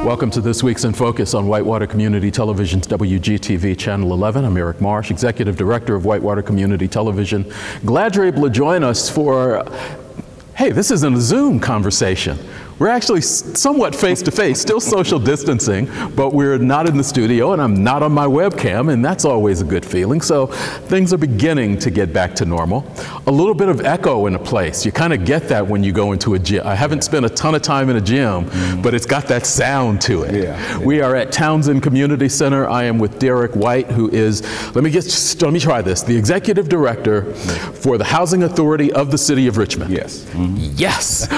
Welcome to this week's In Focus on Whitewater Community Television's WGTV Channel 11. I'm Eric Marsh, Executive Director of Whitewater Community Television. Glad you're able to join us for, hey, this isn't a Zoom conversation. We're actually somewhat face-to-face, still social distancing, but we're not in the studio and I'm not on my webcam, and that's always a good feeling. So things are beginning to get back to normal. A little bit of echo in a place. You kind of get that when you go into a gym. I haven't spent a ton of time in a gym, but it's got that sound to it. Yeah. We are at Townsend Community Center. I am with Derek White, who is, let me try this, the Executive Director for the Housing Authority of the City of Richmond. Yes. Yes.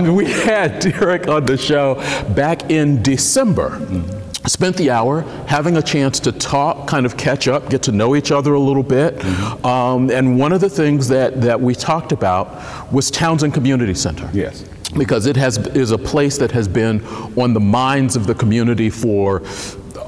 We had Derek on the show back in December. Spent the hour having a chance to talk, kind of catch up, get to know each other a little bit. And one of the things that we talked about was Townsend Community Center. Yes. Because it is a place that has been on the minds of the community for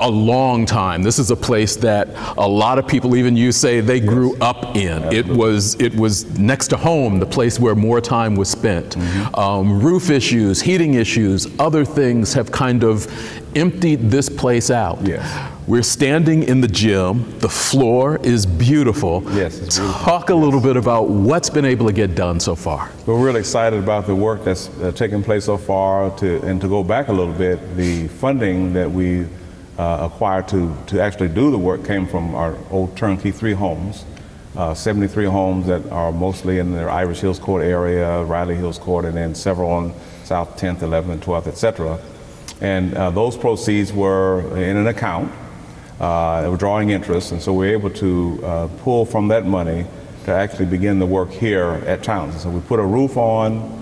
a long time. This is a place that a lot of people, even you, say they grew up in. It was next to home, the place where more time was spent. Roof issues, heating issues, other things have kind of emptied this place out. Yes. We're standing in the gym. The floor is beautiful. Yes, it's beautiful. Talk a little bit about what's been able to get done so far. We're really excited about the work that's taken place so far, and to go back a little bit, the funding that we acquired to actually do the work came from our old turnkey 3 homes, 73 homes that are mostly in the Irish Hills Court area, Riley Hills Court, and then several on South 10th, 11th, and 12th, etc. And those proceeds were in an account. They were drawing interest, and so we were able to pull from that money to actually begin the work here at Townsend. So we put a roof on.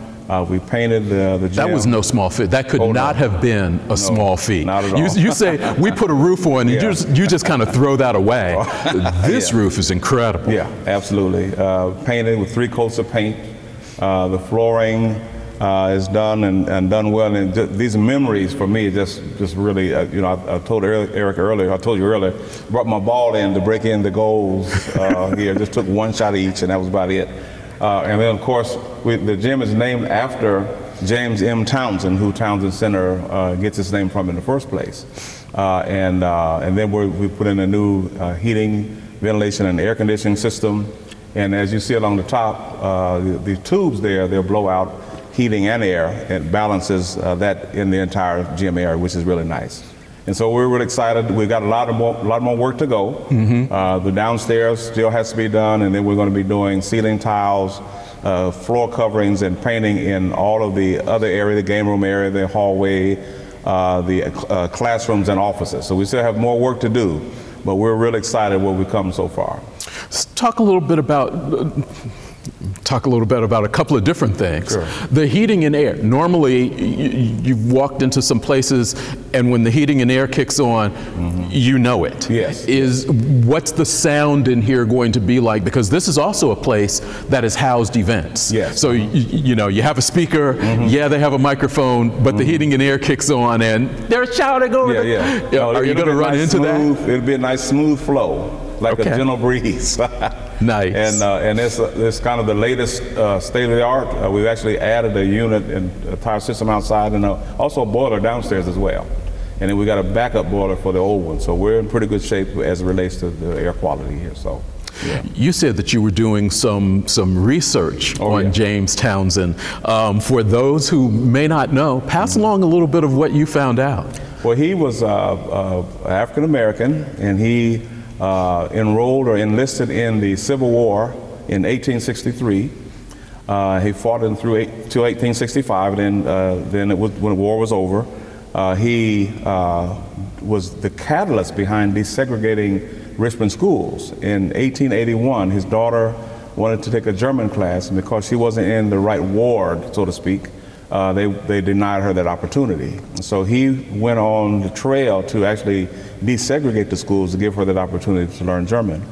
We painted the gym. That was no small feat. That could not have been a small feat. Not at all. You say, we put a roof on, and you just kind of throw that away. This roof is incredible. Yeah, absolutely. Painted with 3 coats of paint. The flooring is done and done well. And these memories for me just really, you know, I told Eric earlier, I told you earlier, brought my ball in to break in the goals here. Just took 1 shot each, and that was about it. And then, of course, the gym is named after James M. Townsend, who Townsend Center gets its name from in the first place. And then we put in a new heating, ventilation, and air conditioning system. And as you see along the top, the tubes there, they're blowout heating and air. It balances that in the entire gym area, which is really nice. And so we're really excited. We've got a lot more work to go. The downstairs still has to be done, and then we're going to be doing ceiling tiles, floor coverings, and painting in all of the other area, the game room area, the hallway, the classrooms and offices. So we still have more work to do, but we're really excited where we've come so far. Let's talk a little bit about a couple of different things. Sure. The heating and air. Normally, you've walked into some places, and when the heating and air kicks on, you know it. Yes. What's the sound in here going to be like? Because this is also a place that has housed events. Yes. So you know, you have a speaker. Yeah, they have a microphone, but the heating and air kicks on, and they're shouting over. Are you going to run into that? It'll be a nice smooth flow, like a gentle breeze. Nice. And it's kind of the latest state of the art. We've actually added a unit and a tire system outside, and also a boiler downstairs as well. And then we got a backup boiler for the old one. So we're in pretty good shape as it relates to the air quality here. So. Yeah. You said that you were doing some research on James Townsend. For those who may not know, pass along a little bit of what you found out. Well, he was African American, and he enrolled or enlisted in the Civil War in 1863. He fought through till 1865, and then when the war was over, he was the catalyst behind desegregating Richmond schools. In 1881, his daughter wanted to take a German class, and because she wasn't in the right ward, so to speak, they denied her that opportunity. So he went on the trail to actually desegregate the schools to give her that opportunity to learn German.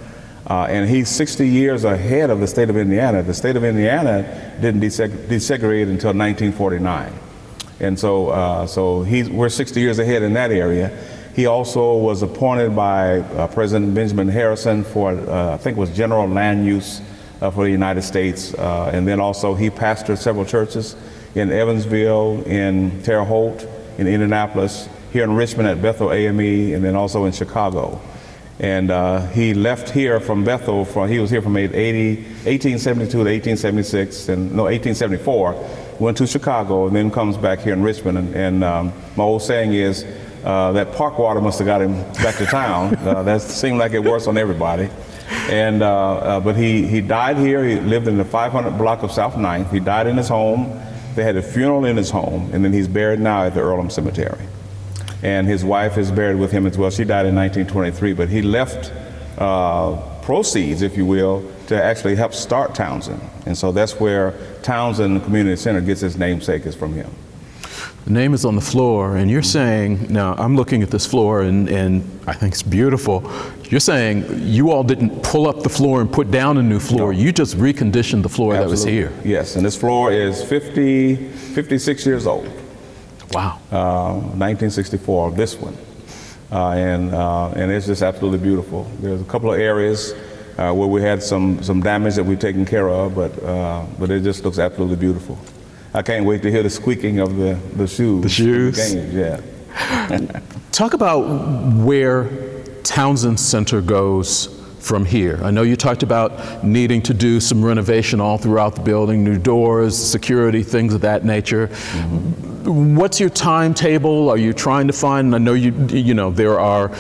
And he's 60 years ahead of the state of Indiana. The state of Indiana didn't desegregate until 1949. And so we're 60 years ahead in that area. He also was appointed by President Benjamin Harrison for, I think it was General Land Use for the United States. And then also he pastored several churches in Evansville, in Terre Haute, in Indianapolis, here in Richmond at Bethel AME, and then also in Chicago. And he left here from Bethel, he was here from 1872 to 1876, and no, 1874, went to Chicago, and then comes back here in Richmond. And my old saying is, that park water must have got him back to town. That seemed like it works on everybody. And but he died here. He lived in the 500 block of South 9th. He died in his home. They had a funeral in his home, and then he's buried now at the Earlham Cemetery. And his wife is buried with him as well. She died in 1923, but he left proceeds, if you will, to actually help start Townsend. And so that's where Townsend Community Center gets its namesake, is from him. The name is on the floor, and you're saying, now I'm looking at this floor and I think it's beautiful. You're saying you all didn't pull up the floor and put down a new floor. No. You just reconditioned the floor that was here. Yes, and this floor is 56 years old. Wow. 1964, this one. And it's just absolutely beautiful. There's a couple of areas where we had some damage that we've taken care of, but it just looks absolutely beautiful. I can't wait to hear the squeaking of the shoes. The shoes? The games, yeah. Talk about where Townsend Center goes from here. I know you talked about needing to do some renovation all throughout the building, new doors, security, things of that nature. Mm-hmm. What's your timetable? Are you trying to find, I know you know, there are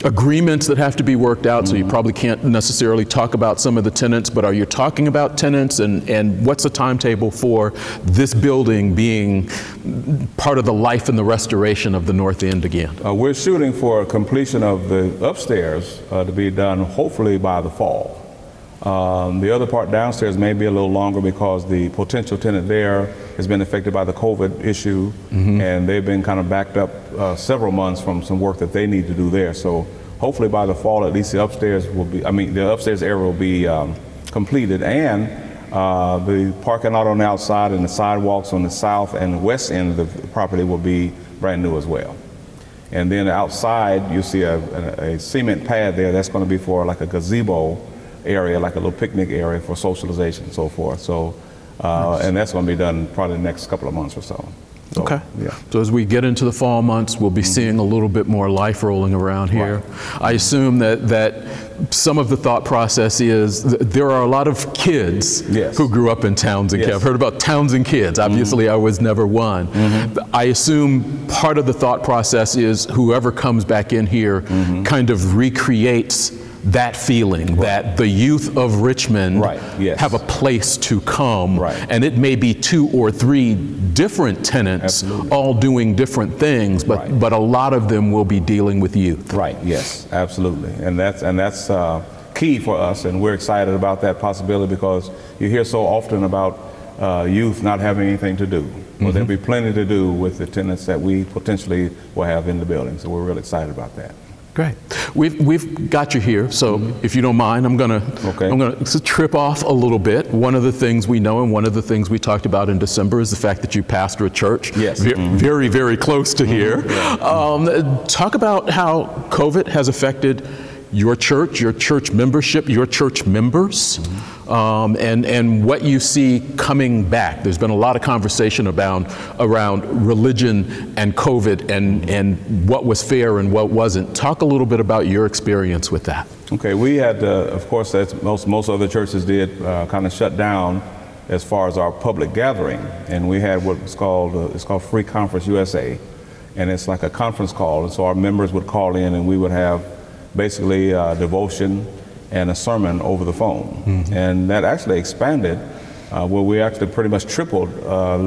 agreements that have to be worked out, so you probably can't necessarily talk about some of the tenants, but are you talking about tenants, and what's the timetable for this building being part of the life and the restoration of the North End again? We're shooting for completion of the upstairs to be done hopefully by the fall. The other part downstairs may be a little longer because the potential tenant there has been affected by the COVID issue, and they've been kind of backed up several months from some work that they need to do there. So hopefully by the fall, at least the upstairs will be, the upstairs area will be completed, and the parking lot on the outside and the sidewalks on the south and west end of the property will be brand new as well. And then outside, you see a cement pad there. That's going to be for like a gazebo area, like a little picnic area for socialization and so forth. So, nice. And that's going to be done probably the next couple of months or so. Okay. Yeah. So as we get into the fall months, we'll be seeing a little bit more life rolling around here. Right. I assume that some of the thought process is there are a lot of kids who grew up in Townsend. I've heard about Townsend kids. Obviously, I was never one. I assume part of the thought process is whoever comes back in here kind of recreates that feeling, that the youth of Richmond have a place to come, and it may be 2 or 3 different tenants all doing different things, but a lot of them will be dealing with youth. Right, yes, absolutely. And that's key for us, and we're excited about that possibility because you hear so often about youth not having anything to do. Well, there'll be plenty to do with the tenants that we potentially will have in the building, so we're really excited about that. Great. We've got you here, so if you don't mind, I'm gonna trip off a little bit. One of the things we know and one of the things we talked about in December is the fact that you pastor a church. Yes. Very, very close to here. Talk about how COVID has affected your church membership, your church members, and what you see coming back. There's been a lot of conversation around religion and COVID and what was fair and what wasn't. Talk a little bit about your experience with that. Okay, we had, of course, as most other churches did, kind of shut down as far as our public gathering, and we had what was called it's called Free Conference USA, and it's like a conference call, and so our members would call in, and we would have basically devotion and a sermon over the phone. And that actually expanded, where we actually pretty much tripled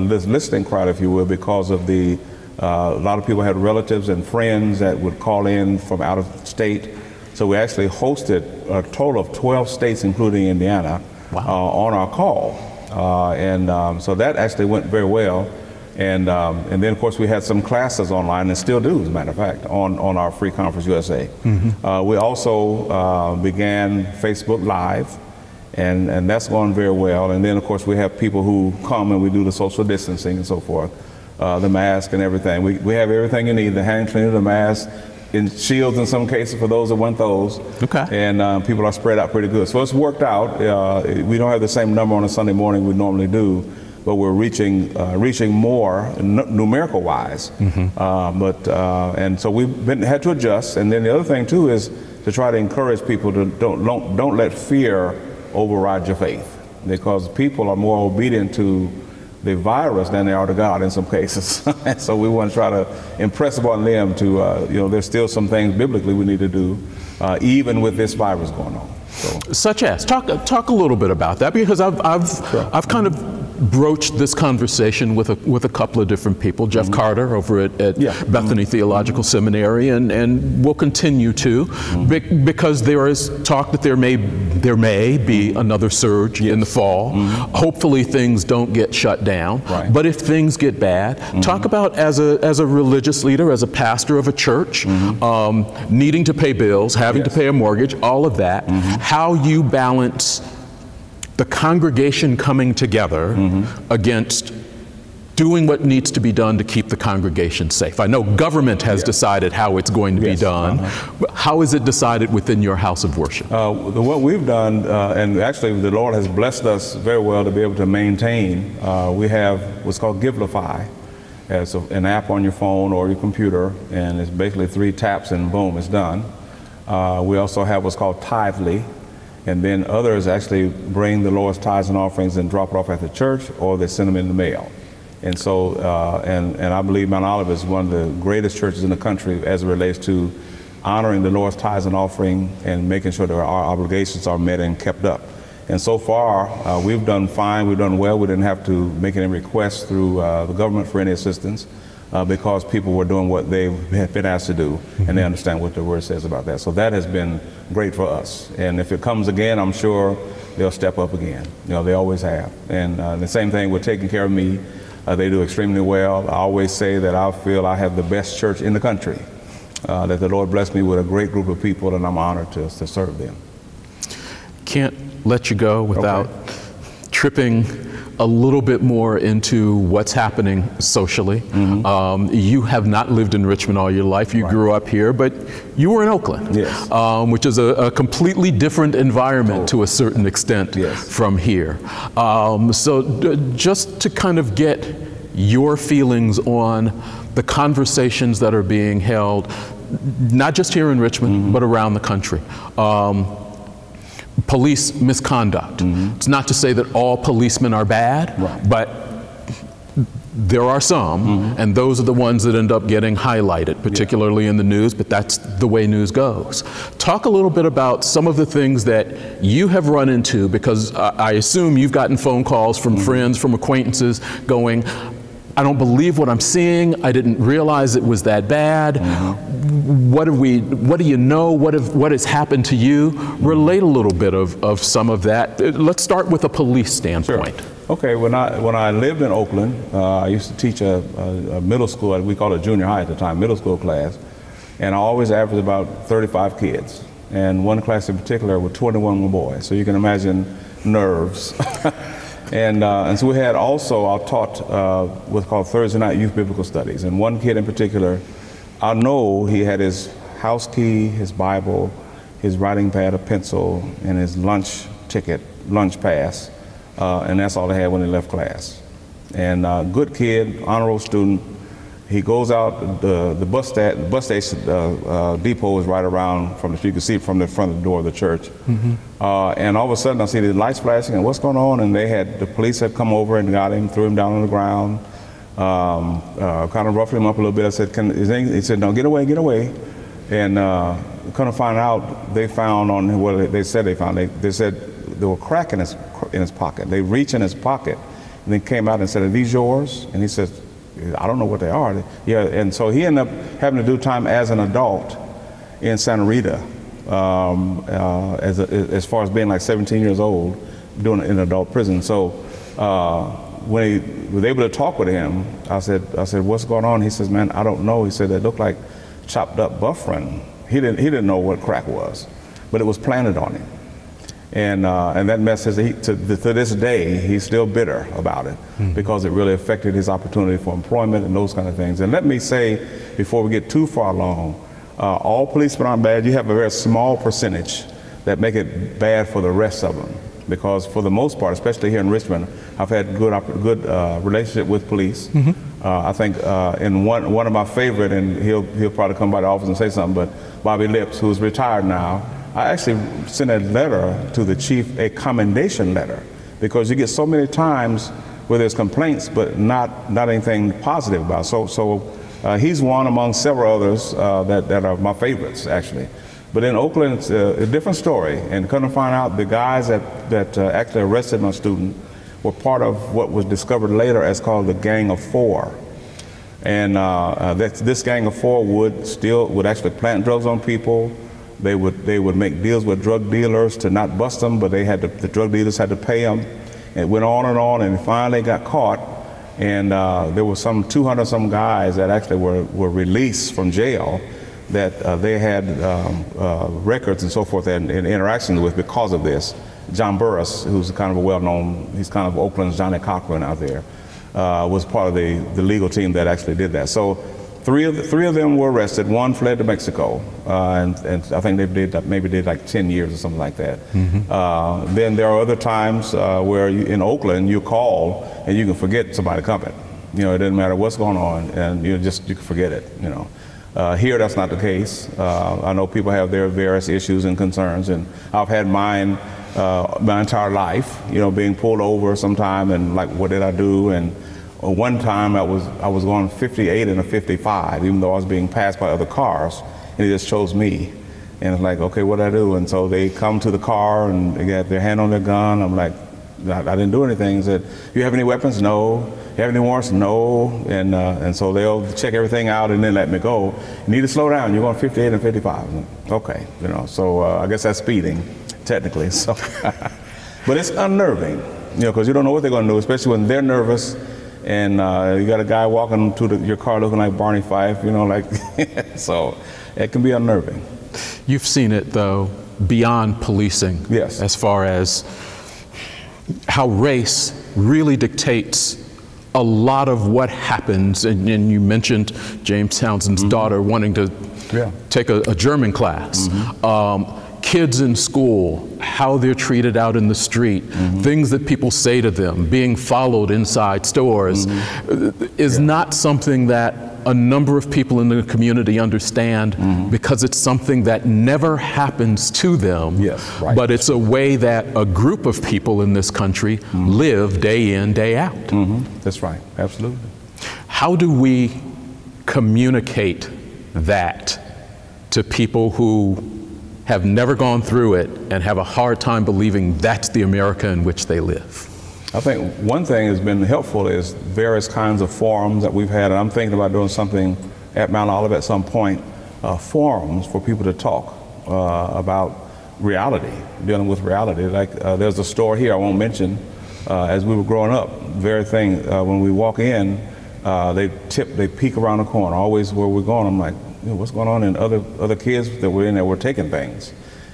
this listening crowd, if you will, because of a lot of people had relatives and friends that would call in from out of state. So we actually hosted a total of 12 states, including Indiana, on our call. So that actually went very well. And then, of course, we had some classes online, and still do, as a matter of fact, on our Free Conference USA. We also began Facebook Live, and that's going very well. And then, of course, we have people who come and we do the social distancing and so forth, the mask and everything. We have everything you need, the hand cleaner, the mask, and shields in some cases for those that want those. And people are spread out pretty good. So it's worked out. We don't have the same number on a Sunday morning we normally do, but we're reaching more numerical wise. And so we've had to adjust. And then the other thing too is to try to encourage people to don't let fear override your faith, because people are more obedient to the virus than they are to God in some cases. And so we want to try to impress upon them to, there's still some things biblically we need to do, even with this virus going on. So. Such as, talk a little bit about that, because I've kind of broached this conversation with a couple of different people. Jeff Carter over at Bethany Theological Seminary, and will continue to, because there is talk that there may be another surge in the fall. Hopefully things don't get shut down. Right. But if things get bad, talk about as a religious leader, as a pastor of a church, needing to pay bills, having to pay a mortgage, all of that, how you balance the congregation coming together against doing what needs to be done to keep the congregation safe. I know government has decided how it's going to be done. But how is it decided within your house of worship? What we've done, and actually the Lord has blessed us very well to be able to maintain, we have what's called Givelify. It's an app on your phone or your computer, and it's basically 3 taps and boom, it's done. We also have what's called Tithely. And then others actually bring the Lord's tithes and offerings and drop it off at the church, or they send them in the mail. And so, and I believe Mount Olive is one of the greatest churches in the country as it relates to honoring the Lord's tithes and offering and making sure that our obligations are met and kept up. And so far, we've done fine, we've done well. We didn't have to make any requests through the government for any assistance. Because people were doing what they had been asked to do, and they understand what the word says about that. So that has been great for us. And if it comes again, I'm sure they'll step up again. They always have. And the same thing with taking care of me. They do extremely well. I always say that I feel I have the best church in the country, that the Lord blessed me with a great group of people, and I'm honored to serve them. Can't let you go without tripping a little bit more into what's happening socially. You have not lived in Richmond all your life. You grew up here, but you were in Oakland, which is a completely different environment to a certain extent from here. So just to kind of get your feelings on the conversations that are being held, not just here in Richmond, but around the country. Police misconduct. It's not to say that all policemen are bad, but there are some, and those are the ones that end up getting highlighted, particularly in the news, but that's the way news goes. Talk a little bit about some of the things that you have run into, because I assume you've gotten phone calls from friends, from acquaintances going, I don't believe what I'm seeing. I didn't realize it was that bad. What do you know? What has happened to you? Relate a little bit of some of that. Let's start with a police standpoint. Sure. Okay, when I lived in Oakland, I used to teach a middle school, we called it junior high at the time, middle school class, and I always averaged about 35 kids. And one class in particular with 21 were boys, so you can imagine nerves. And so we had also, I taught what's called Thursday night youth biblical studies. And one kid in particular, I know he had his house key, his Bible, his writing pad, a pencil, and his lunch ticket, lunch pass. And that's all they had when they left class. And good kid, honorable student. He goes out, the bus station depot is right around from the street. You can see it from the front of the door of the church. And all of a sudden I see the lights flashing and what's going on? And the police had come over and got him, threw him down on the ground, kind of roughed him up a little bit. I said, he said, no, get away, get away. And kind of find out, they found on what they said they found. They said there were crack in his pocket. They reached in his pocket and they came out and said, are these yours? And he said, I don't know what they are. Yeah, and so he ended up having to do time as an adult in Santa Rita, as far as being like 17 years old, doing it in adult prison. So when he was able to talk with him, I said, what's going on? He says, man, I don't know. He said, it looked like chopped up buffering. He didn't know what crack was, but it was planted on him. And that message, to this day, he's still bitter about it because it really affected his opportunity for employment and those kind of things. And let me say, before we get too far along, all policemen aren't bad. You have a very small percentage that make it bad for the rest of them. because for the most part, especially here in Richmond, I've had good relationship with police. I think in one of my favorite, and he'll probably come by the office and say something, but Bobby Lips, who's retired now, I actually sent a letter to the chief, a commendation letter, because you get so many times where there's complaints, but not anything positive about it. So he's one among several others that are my favorites, actually. But in Oakland, it's a different story. And come to find out, the guys that actually arrested my student were part of what was discovered later as called the Gang of Four. And this Gang of Four would actually plant drugs on people. They would make deals with drug dealers to not bust them, but the drug dealers had to pay them. It went on, and finally got caught. And there were some 200-some guys that actually were released from jail that they had records and so forth and interactions with because of this. John Burris, who's kind of a well-known, he's kind of Oakland's Johnny Cochran out there, was part of the legal team that actually did that. So three of them were arrested. One fled to Mexico, and I think they maybe did like 10 years or something like that. Then there are other times where in Oakland you call and you can forget somebody coming. You know, it doesn't matter what's going on, and you can forget it. You know. Here, that's not the case. I know people have their various issues and concerns, and I've had mine my entire life. You know, being pulled over sometime, and like, what did I do? And one time I was going 58 and a 55, even though I was being passed by other cars, and it just chose me. And it's like, okay, what did I do? And so they come to the car and they got their hand on their gun. I'm like, I didn't do anything. He said, you have any weapons? No. You have any warrants? No. And so they'll check everything out and then let me go. You need to slow down. You're going 58 and 55. Okay, you know. So I guess that's speeding, technically. So, but it's unnerving, you know, because you don't know what they're going to do, especially when they're nervous. And you got a guy walking to your car looking like Barney Fife, you know, like. So it can be unnerving. You've seen it though beyond policing. Yes. As far as how race really dictates a lot of what happens, and you mentioned James Townsend's daughter wanting to take a German class. Kids in school, how they're treated out in the street, things that people say to them, being followed inside stores, is not something that a number of people in the community understand, because it's something that never happens to them, but it's a way that a group of people in this country live day in, day out. That's right, absolutely. How do we communicate that to people who have never gone through it and have a hard time believing that's the America in which they live? I think one thing that's been helpful is various kinds of forums that we've had, and I'm thinking about doing something at Mount Olive at some point, forums for people to talk about reality, dealing with reality. Like there's a store here I won't mention, as we were growing up, very thing, when we walk in, they peek around the corner, always where we're going. I'm like, you know, what's going on? And other kids that were in there were taking things.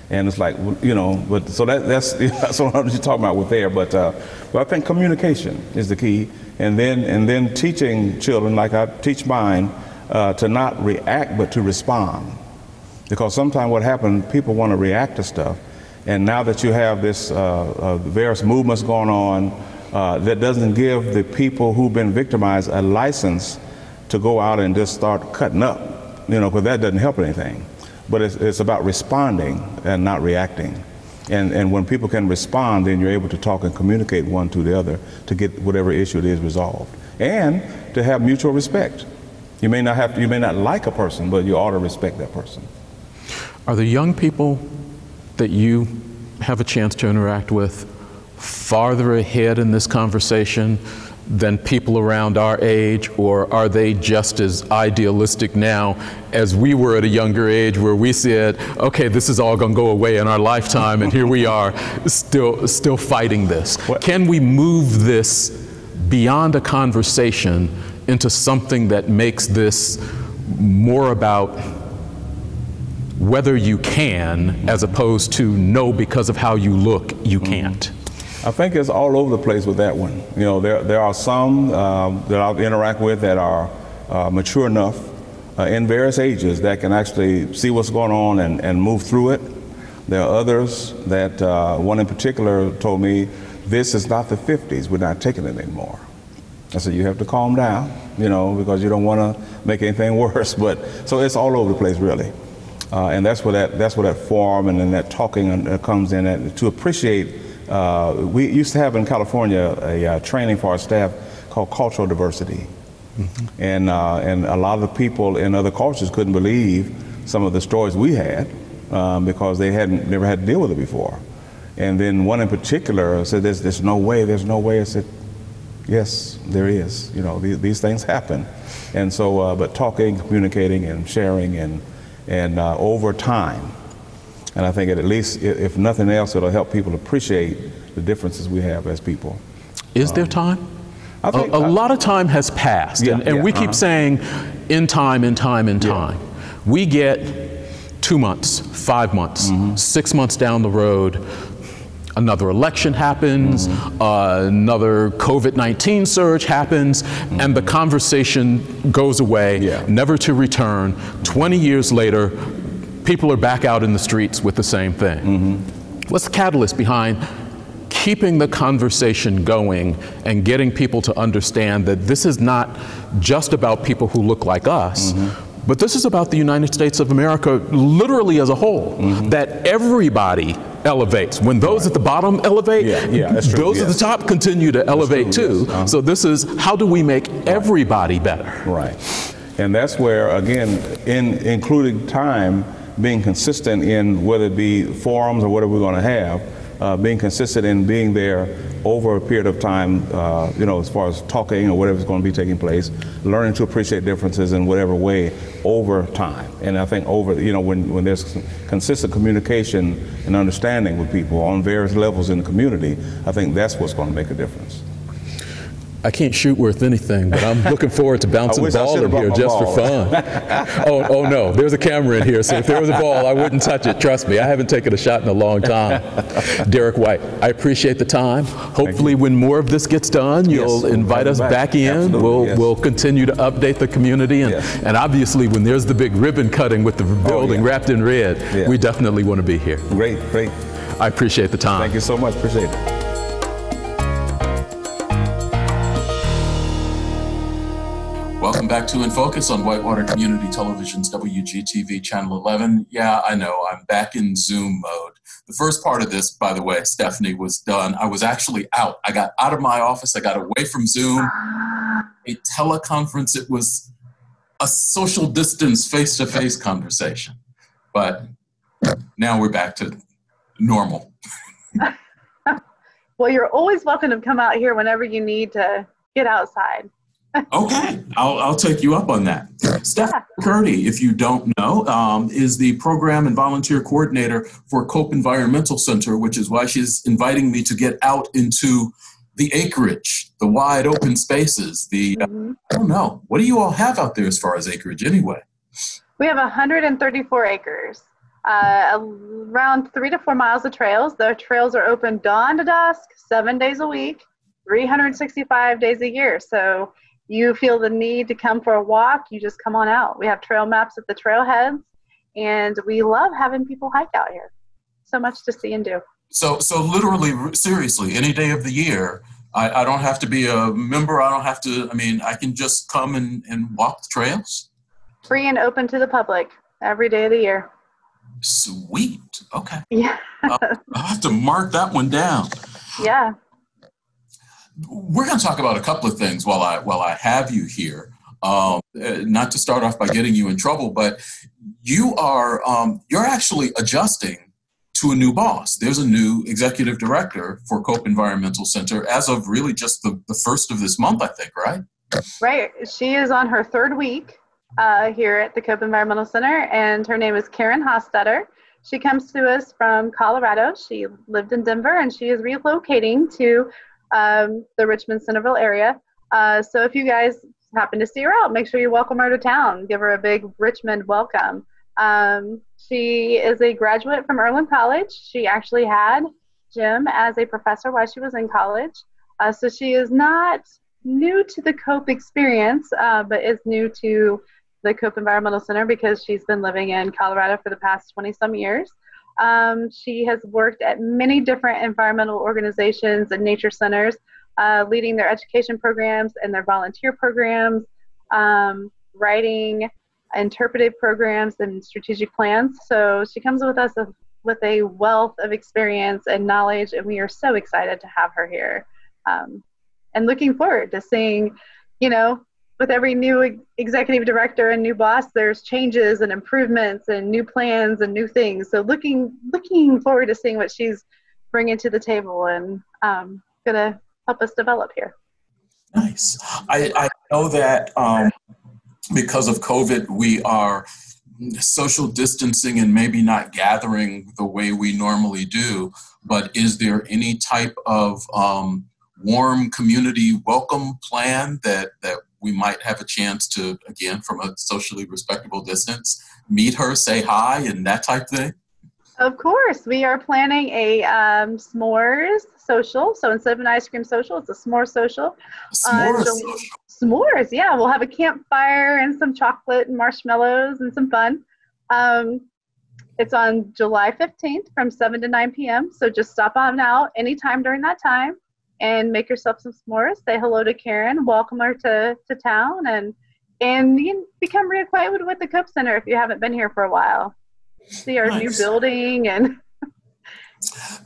And it's like, you know, but so that's what I'm just talking about with there. But I think communication is the key, and then teaching children, like I teach mine, to not react but to respond, because sometimes what happens, people want to react to stuff, and now that you have this various movements going on, that doesn't give the people who've been victimized a license to go out and just start cutting up, you know, because that doesn't help anything. But it's about responding and not reacting. And when people can respond, then you're able to talk and communicate one to the other to get whatever issue it is resolved. And to have mutual respect. You may not like a person, but you ought to respect that person. Are the young people that you have a chance to interact with farther ahead in this conversation than people around our age, or are they just as idealistic now as we were at a younger age, where we said, okay, this is all going to go away in our lifetime, and here we are still fighting this? Can we move this beyond a conversation into something that makes this more about whether you can, as opposed to no, because of how you look, you can't? I think it's all over the place with that one. You know, there are some that I'll interact with that are mature enough in various ages that can actually see what's going on and move through it. There are others that, one in particular told me, this is not the 50s, we're not taking it anymore. I said, you have to calm down, you know, because you don't want to make anything worse. But so it's all over the place, really. And that's where that forum and then that talking comes in, and to appreciate. We used to have in California a training for our staff called cultural diversity. Mm-hmm. And a lot of the people in other cultures couldn't believe some of the stories we had because they never had to deal with it before. And then one in particular said, there's no way. I said, yes, there is. You know, these things happen. And so, but talking, communicating, and sharing, and over time. And I think at least, if nothing else, it'll help people appreciate the differences we have as people. Is there time? I think a lot of time has passed, and we keep saying in time. We get 2 months, 5 months, 6 months down the road, another election happens, another COVID-19 surge happens, and the conversation goes away, never to return. 20 years later, people are back out in the streets with the same thing. What's the catalyst behind keeping the conversation going and getting people to understand that this is not just about people who look like us, but this is about the United States of America literally as a whole, that everybody elevates. When those at the bottom elevate, those at the top continue to elevate too. So this is, how do we make everybody better? Right. And that's where, again, including time, being consistent in whether it be forums or whatever we're going to have, being consistent in being there over a period of time, you know, as far as talking or whatever's going to be taking place, learning to appreciate differences in whatever way over time. And I think you know, when there's consistent communication and understanding with people on various levels in the community, I think that's what's going to make a difference. I can't shoot worth anything, but I'm looking forward to bouncing the ball in here just for fun. Oh no, there's a camera in here, so if there was a ball, I wouldn't touch it. Trust me, I haven't taken a shot in a long time. Derek White, I appreciate the time. Hopefully when more of this gets done, you'll invite us back in. We'll continue to update the community, and obviously when there's the big ribbon cutting with the building wrapped in red, we definitely want to be here. Great. I appreciate the time. Thank you so much, appreciate it. Welcome back to In Focus on Whitewater Community Television's WGTV Channel 11. Yeah, I know, I'm back in Zoom mode. The first part of this, by the way, Stephanie, was done. I was actually out. I got out of my office. I got away from Zoom. A teleconference. It was a social distance, face-to-face conversation. But now we're back to normal. Well, you're always welcome to come out here whenever you need to get outside. Okay, I'll take you up on that. Steph McCurdy, if you don't know, is the program and volunteer coordinator for Cope Environmental Center, which is why she's inviting me to get out into the acreage, the wide open spaces, I don't know. What do you all have out there as far as acreage anyway? We have 134 acres, around 3 to 4 miles of trails. The trails are open dawn to dusk, 7 days a week, 365 days a year. So you feel the need to come for a walk, you just come on out. We have trail maps at the trailheads, and we love having people hike out here. So much to see and do. So literally, seriously, any day of the year, I don't have to be a member, I can just come and walk the trails? Free and open to the public every day of the year. Sweet, okay. Yeah. I'll have to mark that one down. Yeah. We're going to talk about a couple of things while I have you here. Not to start off by getting you in trouble, but you're actually adjusting to a new boss. There's a new executive director for Cope Environmental Center as of really just the first of this month, I think, right? Right. She is on her third week here at the Cope Environmental Center, and her name is Karen Hostetter. She comes to us from Colorado. She lived in Denver, and she is relocating to the Richmond Centerville area. So if you guys happen to see her out, make sure you welcome her to town. Give her a big Richmond welcome. She is a graduate from Erland College. She actually had Jim as a professor while she was in college. So she is not new to the Cope experience, but is new to the Cope Environmental Center because she's been living in Colorado for the past 20-some years. She has worked at many different environmental organizations and nature centers, leading their education programs and their volunteer programs, writing interpretive programs and strategic plans. So she comes with us with a wealth of experience and knowledge, and we are so excited to have her here. And looking forward to seeing, with every new executive director and new boss, there's changes and improvements and new plans and new things. So looking forward to seeing what she's bringing to the table and going to help us develop here. Nice. I know that because of COVID, we are social distancing and maybe not gathering the way we normally do, but is there any type of warm community welcome plan that we might have a chance to, again, from a socially respectable distance, meet her, say hi, and that type thing? Of course. We are planning a s'mores social. So instead of an ice cream social, it's a s'more social. S'mores social. S'mores, yeah. We'll have a campfire and some chocolate and marshmallows and some fun. It's on July 15th from 7 to 9 p.m. So just stop on out anytime during that time and make yourself some s'mores. Say hello to Karen, welcome her to town, and you can become reacquainted with the Cope Center if you haven't been here for a while. See our new building, and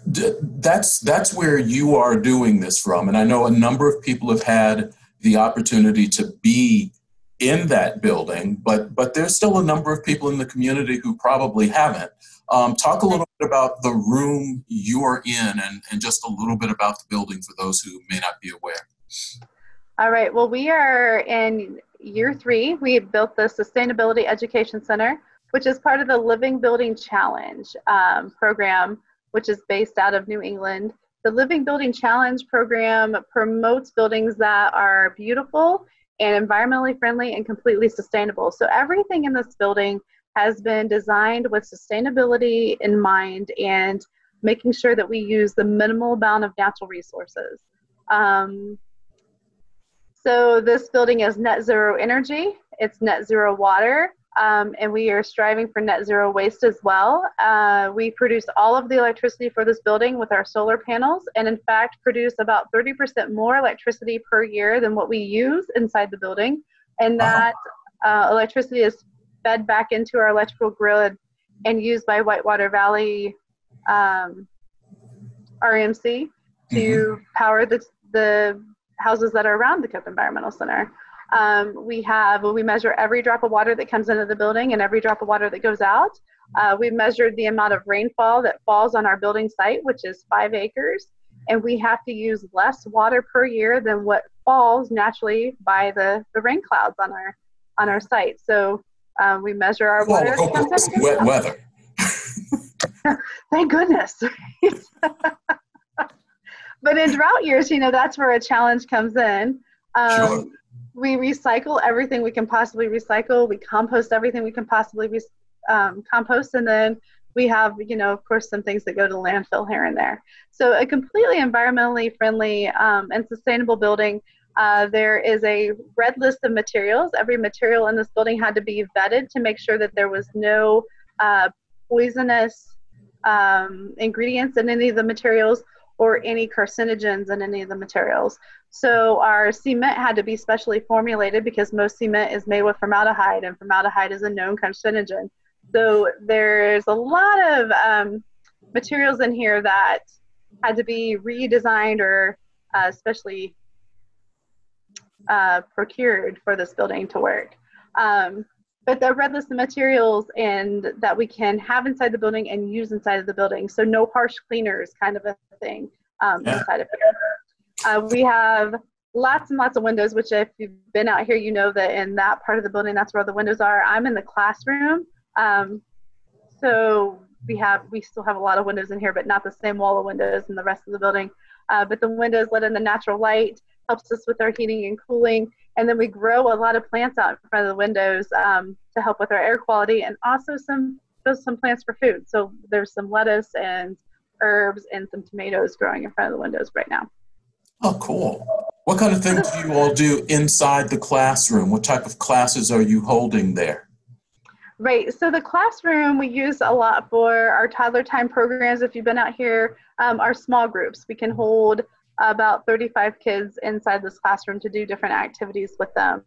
that's where you are doing this from. And I know a number of people have had the opportunity to be in that building, but there's still a number of people in the community who probably haven't. Talk a little bit about the room you are in and just a little bit about the building for those who may not be aware. All right. Well, we are in year 3. We have built the Sustainability Education Center, which is part of the Living Building Challenge program, which is based out of New England. The Living Building Challenge program promotes buildings that are beautiful and environmentally friendly and completely sustainable. So everything in this building has been designed with sustainability in mind and making sure that we use the minimal amount of natural resources. So this building is net zero energy, it's net zero water, and we are striving for net zero waste as well. We produce all of the electricity for this building with our solar panels, and in fact produce about 30% more electricity per year than what we use inside the building. And that electricity is fed back into our electrical grid and used by Whitewater Valley RMC to power the houses that are around the Cope Environmental Center. We measure every drop of water that comes into the building and every drop of water that goes out. We've measured the amount of rainfall that falls on our building site, which is 5 acres, and we have to use less water per year than what falls naturally by the rain clouds on our site. So we measure our water. Wet weather. Thank goodness. But in drought years, that's where a challenge comes in. Sure. We recycle everything we can possibly recycle. We compost everything we can possibly compost. And then we have, of course, some things that go to landfill here and there. So a completely environmentally friendly and sustainable building. There is a red list of materials. Every material in this building had to be vetted to make sure that there was no poisonous ingredients in any of the materials or any carcinogens in any of the materials. So our cement had to be specially formulated because most cement is made with formaldehyde, and formaldehyde is a known carcinogen. So there's a lot of materials in here that had to be redesigned or especially procured for this building to work. But the red list of materials and that we can have inside the building and use inside of the building. So no harsh cleaners kind of a thing inside of here. We have lots and lots of windows, which if you've been out here, you know that in that part of the building, that's where the windows are. I'm in the classroom. So we still have a lot of windows in here, but not the same wall of windows in the rest of the building. But the windows let in the natural light, helps us with our heating and cooling. And then we grow a lot of plants out in front of the windows to help with our air quality, and also some plants for food. So there's some lettuce and herbs and some tomatoes growing in front of the windows right now. Oh, cool. What kind of things do you all do inside the classroom? What type of classes are you holding there? Right. So the classroom we use a lot for our toddler time programs. If you've been out here, our small groups, we can hold about 35 kids inside this classroom to do different activities with them.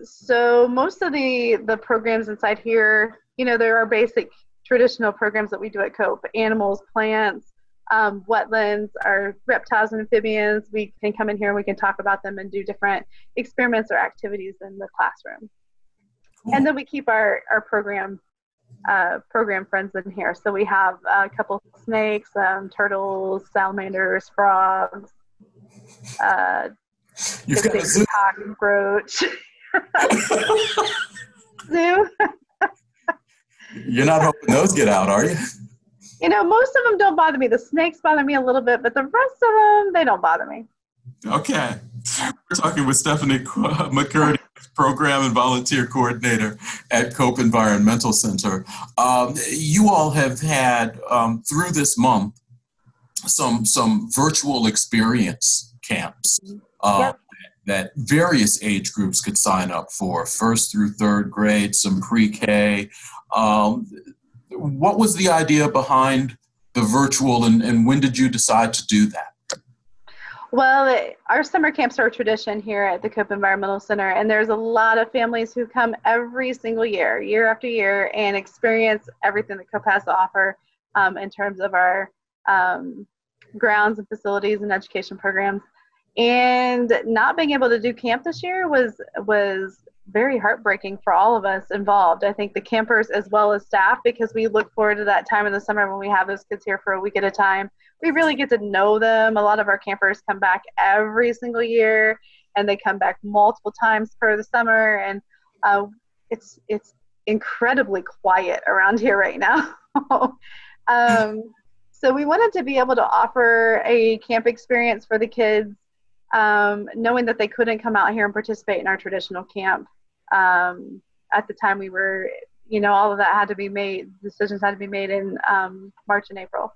So most of the programs inside here, there are basic traditional programs that we do at COPE: animals, plants, wetlands, our reptiles and amphibians. We can come in here and we can talk about them and do different experiments or activities in the classroom. Cool. And then we keep our program friends in here. So we have a couple snakes, turtles, salamanders, frogs, you've got a zoo cockroach. Zoo. You're not hoping those get out, are you? Most of them don't bother me. The snakes bother me a little bit, but the rest of them, they don't bother me. Okay. We're talking with Stephanie McCurdy, Program and Volunteer Coordinator at COPE Environmental Center. You all have had, through this month, some virtual experience camps that various age groups could sign up for, 1st through 3rd grade, some pre-K. What was the idea behind the virtual, and when did you decide to do that? Well, our summer camps are a tradition here at the COPE Environmental Center, and there's a lot of families who come every single year after year, and experience everything that COPE has to offer in terms of our grounds and facilities and education programs. And not being able to do camp this year was very heartbreaking for all of us involved. I think the campers as well as staff, because we look forward to that time in the summer when we have those kids here for a week at a time. We really get to know them. A lot of our campers come back every single year, and they come back multiple times per the summer. And it's incredibly quiet around here right now. So we wanted to be able to offer a camp experience for the kids, knowing that they couldn't come out here and participate in our traditional camp. At the time we were, all of that had to be made, decisions had to be made in March and April.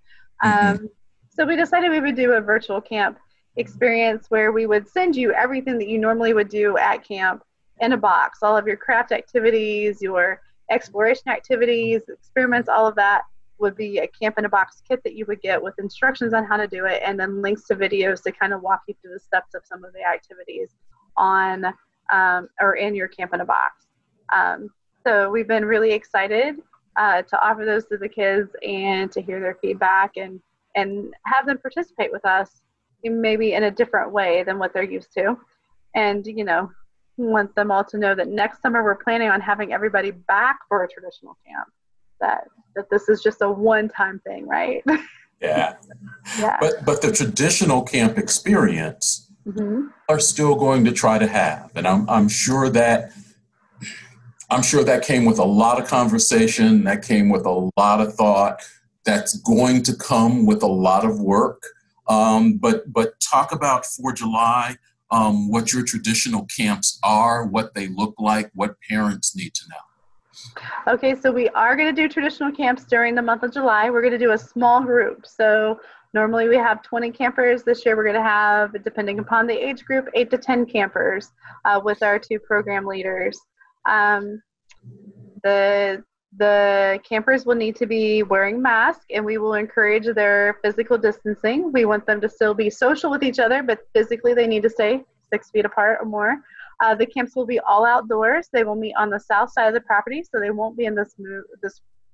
So we decided we would do a virtual camp experience where we would send you everything that you normally would do at camp in a box. All of your craft activities, your exploration activities, experiments, all of that would be a camp in a box kit that you would get with instructions on how to do it, and then links to videos to kind of walk you through the steps of some of the activities on or in your camp in a box. So we've been really excited to offer those to the kids and to hear their feedback and have them participate with us maybe in a different way than what they're used to. And, want them all to know that next summer we're planning on having everybody back for a traditional camp, that this is just a one-time thing, right? Yeah. But the traditional camp experience are still going to try to have, and I'm sure that came with a lot of conversation, that came with a lot of thought, that's going to come with a lot of work. But talk about for July, what your traditional camps are, what they look like, what parents need to know. Okay, so we are going to do traditional camps during the month of July. We're going to do a small group. So normally we have 20 campers. This year we're going to have, depending upon the age group, 8 to 10 campers with our 2 program leaders. The campers will need to be wearing masks, and we will encourage their physical distancing. We want them to still be social with each other, but physically they need to stay 6 feet apart or more. The camps will be all outdoors. They will meet on the south side of the property, so they won't be in this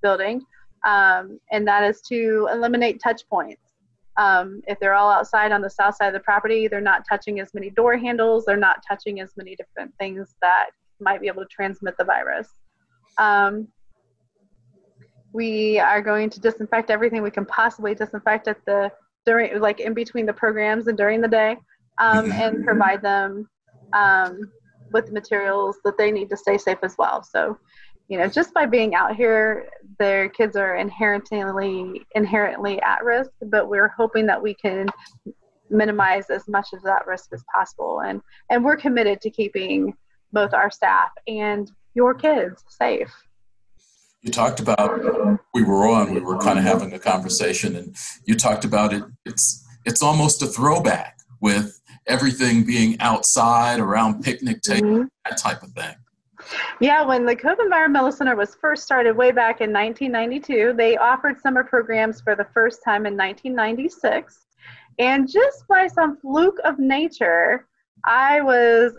building. And that is to eliminate touch points. If they're all outside on the south side of the property, they're not touching as many door handles. They're not touching as many different things that might be able to transmit the virus. We are going to disinfect everything we can possibly disinfect in between the programs and during the day, and provide them with materials that they need to stay safe as well. So, just by being out here, their kids are inherently at risk, but we're hoping that we can minimize as much of that risk as possible. And we're committed to keeping both our staff and your kids safe. You talked about, we were kind of having a conversation, and you talked about it. It's almost a throwback with everything being outside, around picnic tables, that type of thing. Yeah, when the Cope Environmental Center was first started way back in 1992, they offered summer programs for the first time in 1996. And just by some fluke of nature, I was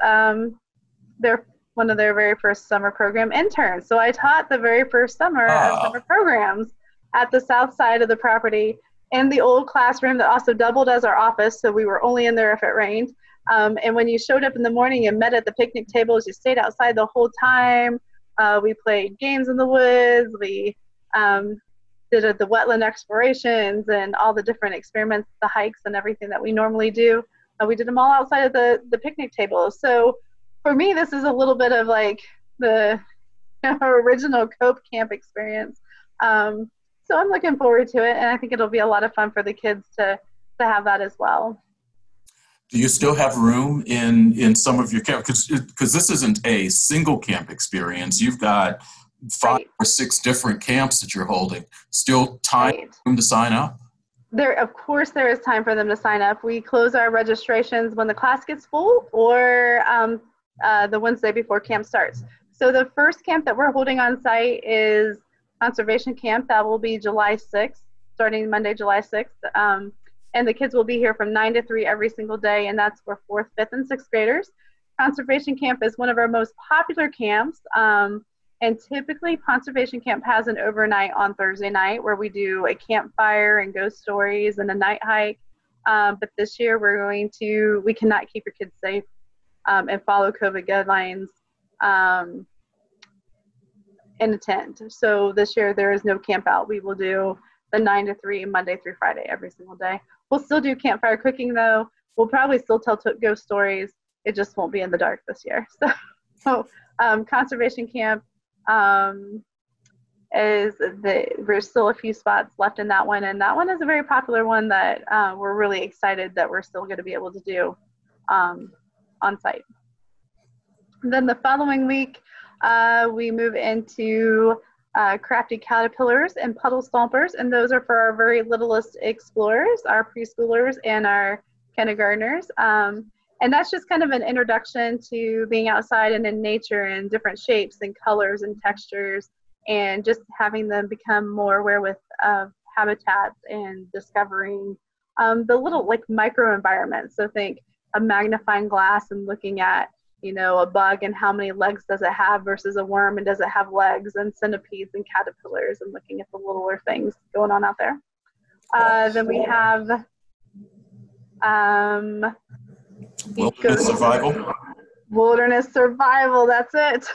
one of their very first summer program interns. So I taught the very first summer of summer programs at the south side of the property in the old classroom that also doubled as our office. So we were only in there if it rained. And when you showed up in the morning and met at the picnic tables, you stayed outside the whole time. We played games in the woods. We did the wetland explorations and all the different experiments, the hikes and everything that we normally do. We did them all outside of the picnic tables. So for me, this is a little bit of like the original Cope camp experience. So I'm looking forward to it, and I think it'll be a lot of fun for the kids to have that as well. Do you still have room in some of your camp? Because this isn't a single camp experience. You've got 5 or 6 different camps that you're holding. Still time for them to sign up? Of course, there is time for them to sign up. We close our registrations when the class gets full or the Wednesday before camp starts. So the first camp that we're holding on site is Conservation Camp. That will be July 6th, starting Monday, July 6th. And the kids will be here from 9 to 3 every single day, and that's for 4th, 5th, and 6th graders. Conservation Camp is one of our most popular camps, and typically Conservation Camp has an overnight on Thursday night where we do a campfire and ghost stories and a night hike. But this year we cannot keep your kids safe and follow COVID guidelines and attend. So this year there is no camp out. We will do the 9 to 3 Monday through Friday every single day. We'll still do campfire cooking though. We'll probably still tell ghost stories. It just won't be in the dark this year. So Conservation Camp there's still a few spots left in that one, and that one is a very popular one that we're really excited that we're still going to be able to do on site. And then the following week, we move into Crafty Caterpillars and Puddle Stompers, and those are for our very littlest explorers, our preschoolers and our kindergartners. And that's just kind of an introduction to being outside and in nature and different shapes and colors and textures, and just having them become more aware with habitats and discovering the little like microenvironments. So think a magnifying glass and looking at, a bug and how many legs does it have versus a worm, and does it have legs, and centipedes and caterpillars, and looking at the littler things going on out there. Then we have Wilderness Survival. Wilderness Survival, that's it.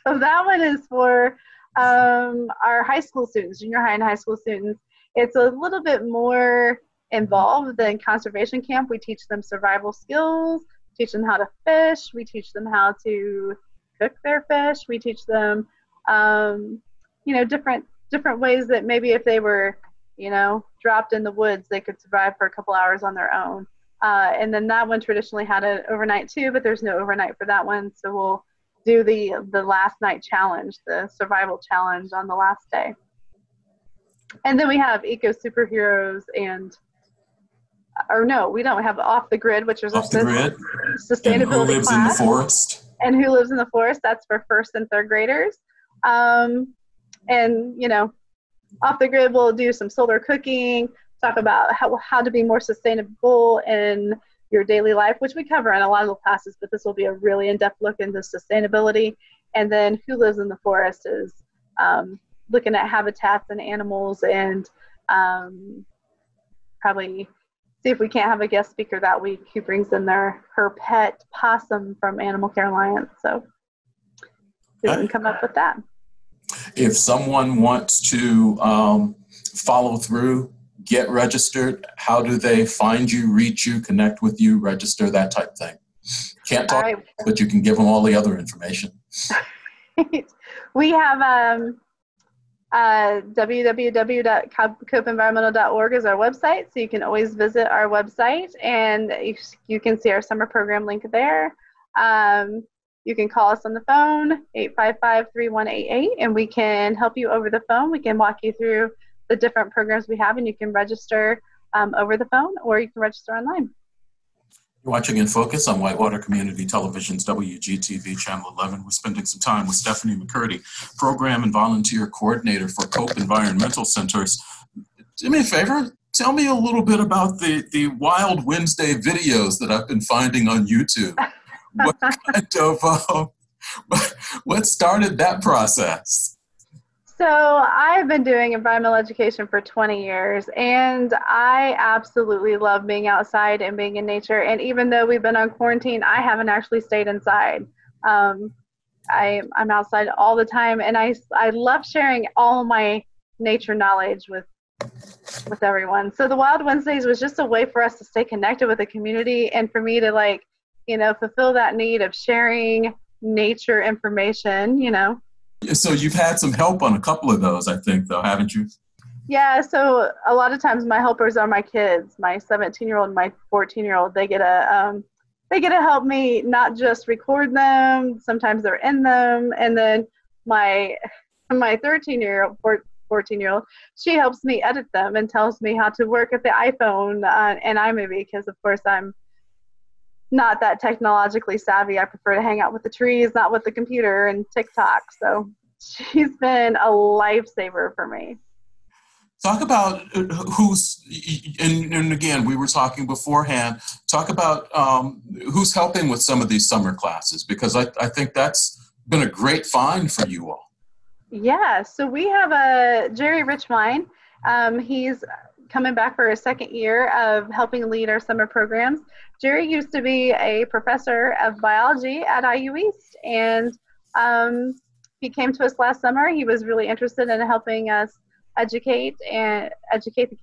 So that one is for our high school students, junior high and high school students. It's a little bit more involved than Conservation Camp. We teach them survival skills, teach them how to fish, we teach them how to cook their fish, we teach them different ways that maybe if they were dropped in the woods, they could survive for a couple hours on their own. And then that one traditionally had an overnight too, but there's no overnight for that one, so we'll do the last night challenge, the survival challenge on the last day. And then we have Eco Superheroes we don't have Off the Grid, which is Off the Grid. Sustainability and Who Lives class. in the Forest. And Who Lives in the Forest, that's for 1st and 3rd graders. And Off the Grid, we'll do some solar cooking, talk about how to be more sustainable in your daily life, which we cover in a lot of the classes, but this will be a really in-depth look into sustainability. And then Who Lives in the Forest is looking at habitats and animals, and probably see if we can't have a guest speaker that week who brings in her pet possum from Animal Care Alliance. So we can come up with that. If someone wants to follow through, get registered, how do they find you, reach you, connect with you, register, that type of thing? Can't talk, but you can give them all the other information. We have www.copeenvironmental.org is our website, so you can always visit our website, and you can see our summer program link there. You can call us on the phone, 855-3188, and we can help you over the phone. We can walk you through the different programs we have, and you can register over the phone, or you can register online. You're watching In Focus on Whitewater Community Television's WGTV Channel 11. We're spending some time with Stephanie McCurdy, Program and Volunteer Coordinator for Cope Environmental Centers. Do me a favor, tell me a little bit about the Wild Wednesday videos that I've been finding on YouTube. What kind of, what started that process? So I've been doing environmental education for 20 years, and I absolutely love being outside and being in nature. And even though we've been on quarantine, I haven't actually stayed inside. I'm outside all the time, and I love sharing all my nature knowledge with everyone. So the Wild Wednesdays was just a way for us to stay connected with the community, and for me to fulfill that need of sharing nature information. So you've had some help on a couple of those, I think, though, haven't you? Yeah, so a lot of times my helpers are my kids, my 17-year-old and my 14-year-old. They get to help me not just record them. Sometimes they're in them, and then my 13-year-old, 14-year-old, she helps me edit them and tells me how to work at the iPhone and iMovie, because of course I'm not that technologically savvy. I prefer to hang out with the trees, not with the computer and TikTok. So she's been a lifesaver for me. Talk about and again, we were talking beforehand, talk about who's helping with some of these summer classes, because I think that's been a great find for you all. Yeah, so we have Jerry Richmond. He's coming back for his second year of helping lead our summer programs. Jerry used to be a professor of biology at IU East, and he came to us last summer. He was really interested in helping us educate the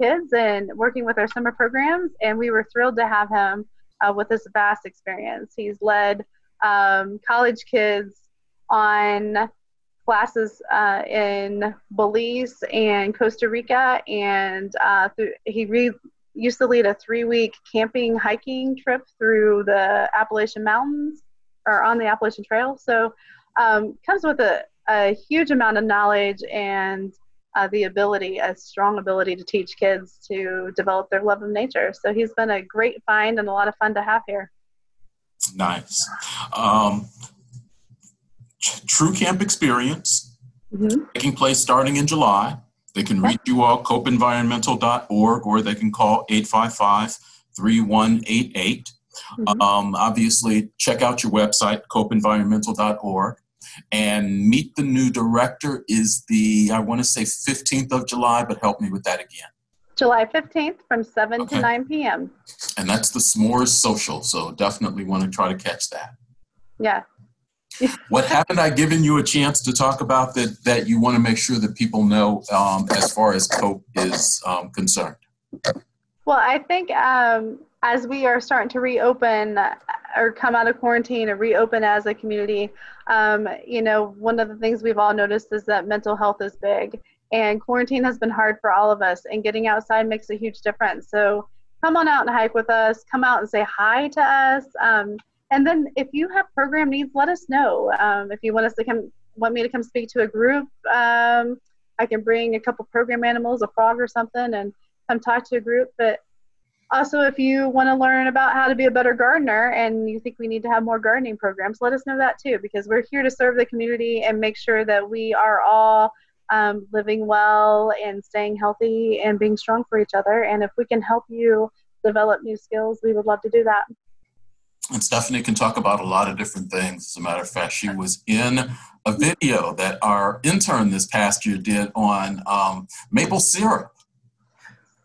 kids and working with our summer programs, and we were thrilled to have him with this vast experience. He's led college kids on classes in Belize and Costa Rica, and he used to lead a 3-week camping hiking trip through the Appalachian Mountains, or on the Appalachian Trail. So comes with a huge amount of knowledge and a strong ability to teach kids to develop their love of nature. So he's been a great find and a lot of fun to have here. Nice. True Camp Experience, taking place starting in July. They can reach you all, copeenvironmental.org, or they can call 855-3188. Obviously, check out your website, copeenvironmental.org. And meet the new director is I want to say 15th of July, but help me with that again. July 15th from 7 to 9 p.m. And that's the S'mores Social, so definitely want to try to catch that. Yeah. What haven't I given you a chance to talk about that you want to make sure that people know as far as COPE is concerned? Well, I think as we are starting to reopen or come out of quarantine and reopen as a community, one of the things we've all noticed is that mental health is big, and quarantine has been hard for all of us, and getting outside makes a huge difference. So come on out and hike with us, come out and say hi to us. And then if you have program needs, let us know. If you want me to come speak to a group, I can bring a couple program animals, a frog or something, and come talk to a group. But also, if you want to learn about how to be a better gardener and you think we need to have more gardening programs, let us know that too, because we're here to serve the community and make sure that we are all living well and staying healthy and being strong for each other. And if we can help you develop new skills, we would love to do that. And Stephanie can talk about a lot of different things. As a matter of fact, she was in a video that our intern this past year did on maple syrup.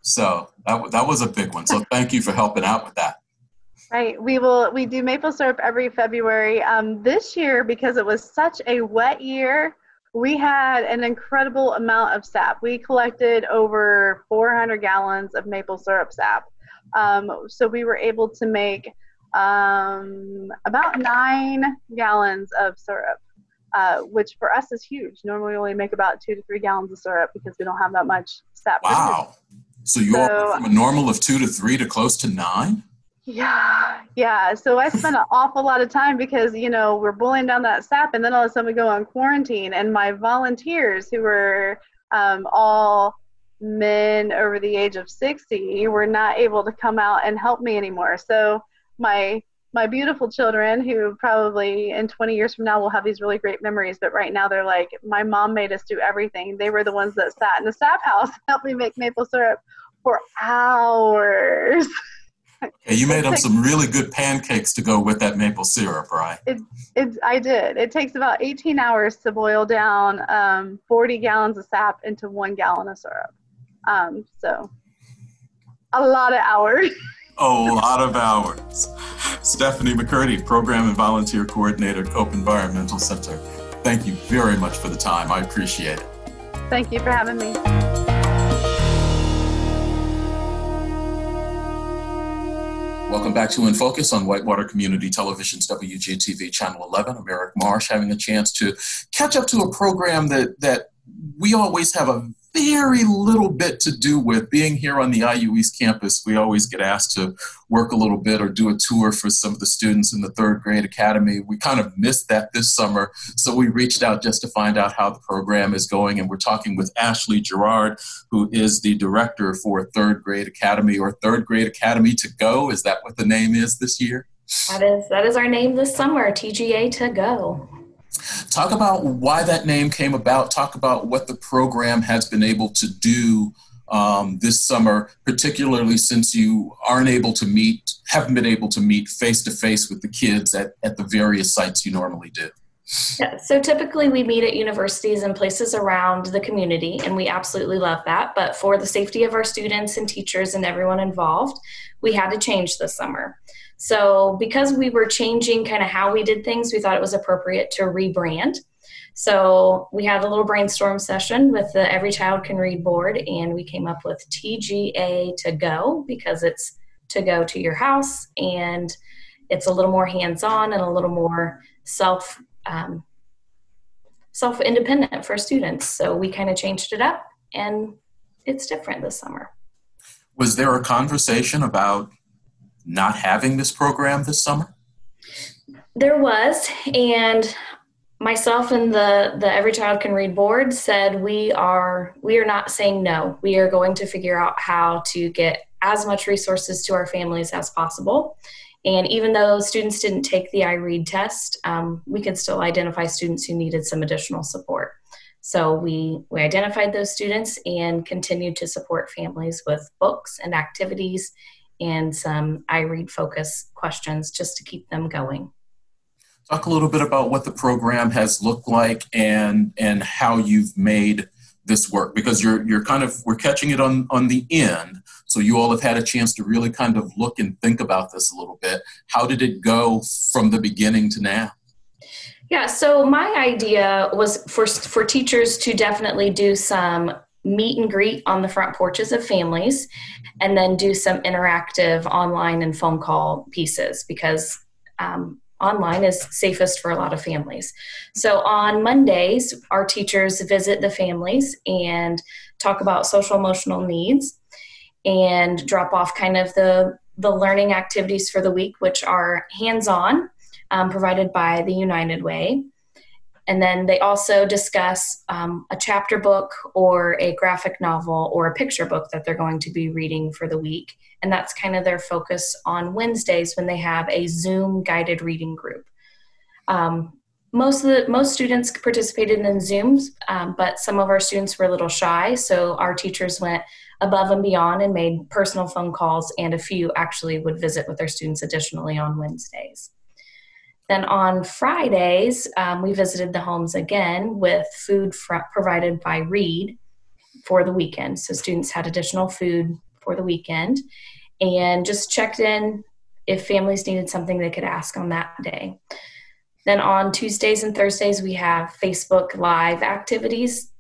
So that was a big one. So thank you for helping out with that. Right. We do maple syrup every February. This year, because it was such a wet year, we had an incredible amount of sap. We collected over 400 gallons of maple syrup sap. So we were able to make about 9 gallons of syrup, which for us is huge. Normally we only make about 2 to 3 gallons of syrup because we don't have that much sap. Wow. So you all from a normal of 2 to 3 to close to 9? Yeah. So I spent an awful lot of time because, we're boiling down that sap, and then all of a sudden we go on quarantine, and my volunteers, who were all men over the age of 60, were not able to come out and help me anymore. So my beautiful children, who probably in 20 years from now will have these really great memories, but right now they're like, my mom made us do everything. They were the ones that sat in the sap house and helped me make maple syrup for hours. Hey, you made them some really good pancakes to go with that maple syrup, right? I did. It takes about 18 hours to boil down 40 gallons of sap into 1 gallon of syrup. So a lot of hours. Oh, a lot of hours. Stephanie McCurdy, Program and Volunteer Coordinator, Cope Environmental Center. Thank you very much for the time. I appreciate it. Thank you for having me. Welcome back to In Focus on Whitewater Community Television's WGTV Channel 11. I'm Eric Marsh, having a chance to catch up to a program that we always have a very little bit to do with. Being here on the IU East campus, we always get asked to work a little bit or do a tour for some of the students in the third grade academy. We kind of missed that this summer, so we reached out just to find out how the program is going, and we're talking with Ashley Garard, who is the director for Third Grade Academy, or Third Grade Academy to Go. Is that what the name is this year? That is our name this summer, TGA2GO. Talk about why that name came about. Talk about what the program has been able to do this summer, particularly since you haven't been able to meet face-to-face with the kids at the various sites you normally do. Yeah, so typically we meet at universities and places around the community, and we absolutely love that. But for the safety of our students and teachers and everyone involved, we had to change this summer. So because we were changing kind of how we did things, we thought it was appropriate to rebrand. So we had a little brainstorm session with the Every Child Can Read board, and we came up with TGA2GO because it's to go to your house, and it's a little more hands-on and a little more self-independent for students. So we kind of changed it up, and it's different this summer. Was there a conversation about not having this program this summer? There was, and myself and the Every Child Can Read board said we are not saying no. We are going to figure out how to get as much resources to our families as possible. And even though students didn't take the iRead test, we could still identify students who needed some additional support. So we identified those students and continued to support families with books and activities and some iRead focus questions just to keep them going. Talk a little bit about what the program has looked like and how you've made this work, because we're catching it on the end. So you all have had a chance to really kind of look and think about this a little bit. How did it go from the beginning to now? Yeah, so my idea was for teachers to definitely do some meet and greet on the front porches of families, and then do some interactive online and phone call pieces, because online is safest for a lot of families. So on Mondays, our teachers visit the families and talk about social emotional needs and drop off kind of the learning activities for the week, which are hands-on, provided by the United Way. And then they also discuss a chapter book or a graphic novel or a picture book that they're going to be reading for the week. And that's kind of their focus on Wednesdays when they have a Zoom guided reading group. Most students participated in Zooms, but some of our students were a little shy. So our teachers went above and beyond and made personal phone calls, and a few actually would visit with their students additionally on Wednesdays. Then on Fridays, we visited the homes again with food provided by Read for the weekend. So students had additional food for the weekend and just checked in if families needed something they could ask on that day. Then on Tuesdays and Thursdays, we have Facebook Live activities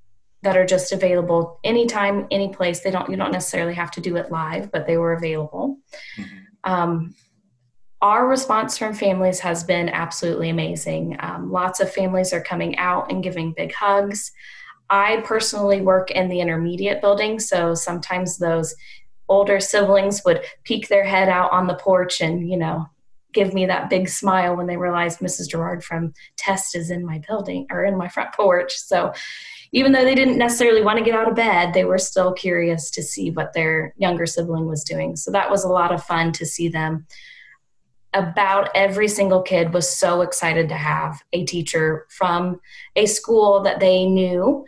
that are just available anytime, any place. You don't necessarily have to do it live, but they were available. Mm-hmm. Our response from families has been absolutely amazing. Lots of families are coming out and giving big hugs. I personally work in the intermediate building, so sometimes those older siblings would peek their head out on the porch and, give me that big smile when they realized Mrs. Garard from Test is in my building or in my front porch. So even though they didn't necessarily want to get out of bed, they were still curious to see what their younger sibling was doing. So that was a lot of fun to see them about every single kid was so excited to have a teacher from a school that they knew.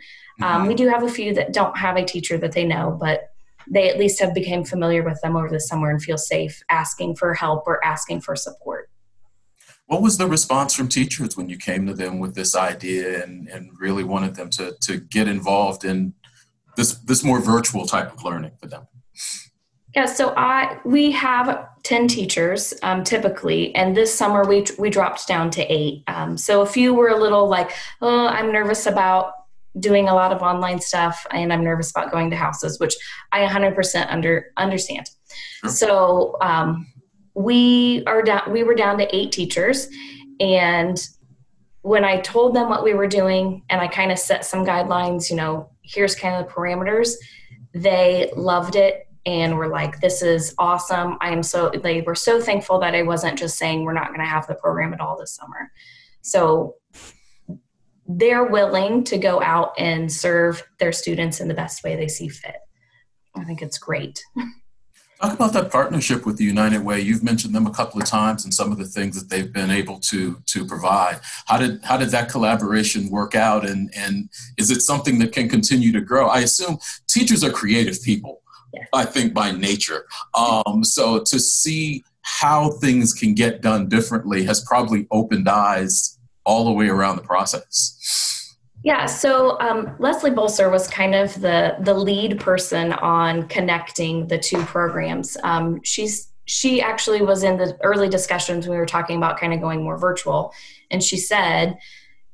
We do have a few that don't have a teacher that they know, but they at least have become familiar with them over the summer and feel safe asking for help or asking for support. What was the response from teachers when you came to them with this idea and really wanted them to get involved in this more virtual type of learning for them? Yeah, so we have 10 teachers typically, and this summer we dropped down to 8. So a few were a little like, oh, I'm nervous about doing a lot of online stuff, and I'm nervous about going to houses, which I 100% understand. Sure. So we were down to 8 teachers, and when I told them what we were doing and I kind of set some guidelines, here's kind of the parameters, they loved it and were like, this is awesome. They were so thankful that I wasn't just saying we're not going to have the program at all this summer. So they're willing to go out and serve their students in the best way they see fit. I think it's great. Talk about that partnership with the United Way. You've mentioned them a couple of times and some of the things that they've been able to provide. How did that collaboration work out, and is it something that can continue to grow? I assume teachers are creative people. Yes. I think by nature. So to see how things can get done differently has probably opened eyes all the way around the process. Yeah, so Leslie Bolser was kind of the lead person on connecting the two programs. She actually was in the early discussions when we were talking about kind of going more virtual, and she said,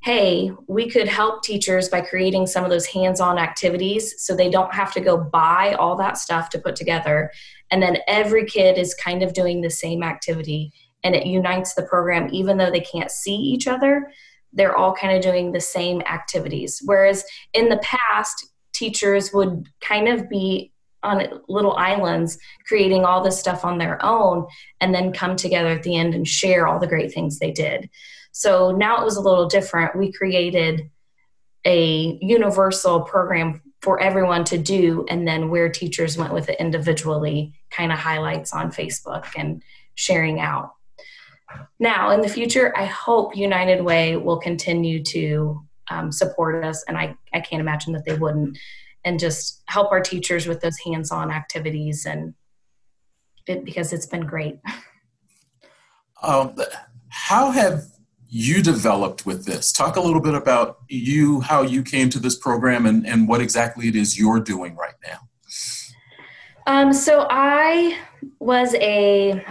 hey, we could help teachers by creating some of those hands-on activities so they don't have to go buy all that stuff to put together. And then every kid is kind of doing the same activity, and it unites the program. Even though they can't see each other, they're all kind of doing the same activities. Whereas in the past, teachers would kind of be on little islands creating all this stuff on their own and then come together at the end and share all the great things they did. So now it was a little different. We created a universal program for everyone to do, and then where teachers went with it individually, kind of highlights on Facebook and sharing out. Now, in the future, I hope United Way will continue to support us, and I can't imagine that they wouldn't, and just help our teachers with those hands-on activities, because it's been great. How have you developed with this? Talk a little bit about how you came to this program and what exactly it is you're doing right now. So I was a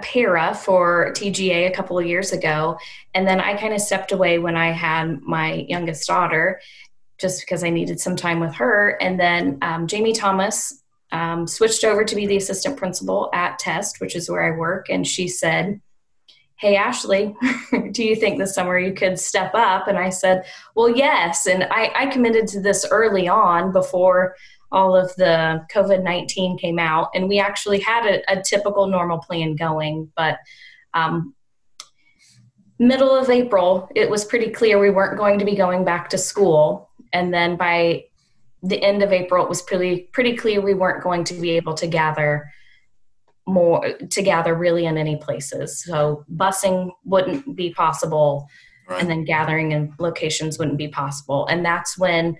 para for TGA a couple of years ago, and then I kind of stepped away when I had my youngest daughter, just because I needed some time with her. And then Jamie Thomas switched over to be the assistant principal at Test, which is where I work, and she said, hey, Ashley, do you think this summer you could step up? And I said, well, yes. And I committed to this early on before all of the COVID-19 came out. And we actually had a typical normal plan going. But middle of April, it was pretty clear we weren't going to be going back to school. And then by the end of April, it was pretty clear we weren't going to be able to gather really in any places. So busing wouldn't be possible, right, and then gathering in locations wouldn't be possible. And that's when